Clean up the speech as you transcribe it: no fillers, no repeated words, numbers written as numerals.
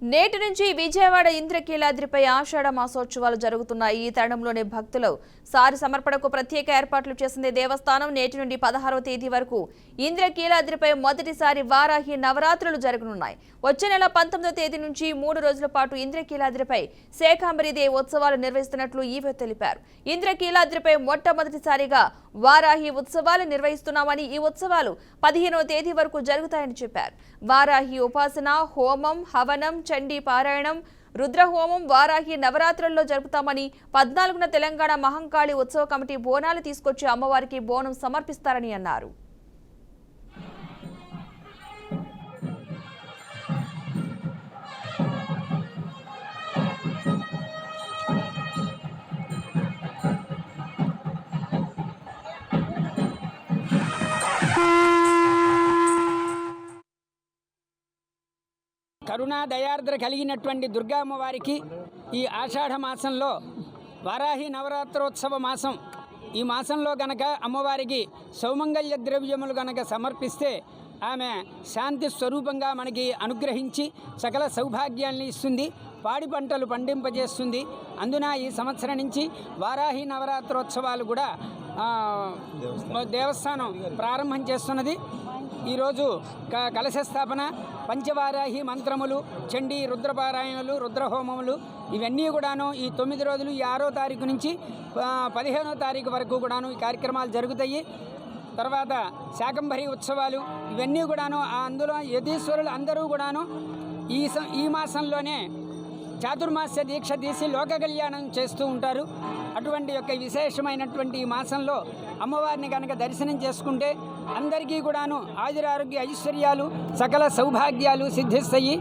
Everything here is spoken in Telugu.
నేటి నుంచి విజయవాడ ఇంద్రకీలాద్రిపై ఆషాఢ మాసోత్సవాలు జరుగుతున్నాయి. ఈ తరుణంలోనే భక్తులు సారి సమర్పణకు ప్రత్యేక ఏర్పాట్లు చేసింది దేవస్థానం. నేటి నుండి 16వ తేదీ వరకు ఇంద్రకీలాద్రిపై మొదటిసారి వారాహి నవరాత్రులు జరగనున్నాయి. వచ్చే నెల 19వ తేదీ నుంచి 3 రోజుల పాటు ఇంద్రకీలాద్రిపై శాకంబరీదేవి ఉత్సవాలు నిర్వహిస్తున్నట్లు ఈవో తెలిపారు. ఇంద్రకీలాద్రిపై మొట్టమొదటిసారిగా వారాహి ఉత్సవాలు నిర్వహిస్తున్నామని, ఈ ఉత్సవాలు 15వ తేదీ వరకు జరుగుతాయని చెప్పారు. వారాహి ఉపాసన, హోమం, హవనం, చండీ పారాయణం, రుద్రహోమం వారాహి నవరాత్రుల్లో జరుపుతామని, 14న తెలంగాణ మహంకాళి ఉత్సవ కమిటీ బోనాలు తీసుకొచ్చి అమ్మవారికి బోనం సమర్పిస్తారని అన్నారు. కరుణా దయార్ద్ర కలిగినటువంటి దుర్గా అమ్మవారికి ఈ ఆషాఢ మాసంలో వారాహి నవరాత్రోత్సవ మాసం. ఈ మాసంలో గనక అమ్మవారికి సౌమంగళ్య ద్రవ్యములు గనక సమర్పిస్తే ఆమె శాంతి స్వరూపంగా మనకి అనుగ్రహించి సకల సౌభాగ్యాన్ని ఇస్తుంది, పాడి పంటలు పండింపజేస్తుంది. అందున ఈ సంవత్సరం నుంచి వారాహి నవరాత్రోత్సవాలు కూడా దేవస్థానం ప్రారంభం చేస్తున్నది. ఈరోజు కలశ స్థాపన, పంచవారాహి మంత్రములు, చండీ రుద్రపారాయణలు, రుద్రహోమములు ఇవన్నీ కూడాను ఈ 9 రోజులు, ఈ 6వ తారీఖు నుంచి 15వ తారీఖు వరకు కూడాను ఈ కార్యక్రమాలు జరుగుతాయి. తర్వాత శాకంబరీ ఉత్సవాలు ఇవన్నీ కూడాను అందులో యతీశ్వరులు అందరూ కూడాను ఈ మాసంలోనే చాతుర్మాస్య దీక్ష తీసి లోక కళ్యాణం చేస్తూ ఉంటారు. అటువంటి యొక్క విశేషమైనటువంటి ఈ మాసంలో అమ్మవారిని కనుక దర్శనం చేసుకుంటే అందరికీ కూడాను ఆయురారోగ్య ఐశ్వర్యాలు సకల సౌభాగ్యాలు సిద్ధిస్తాయి.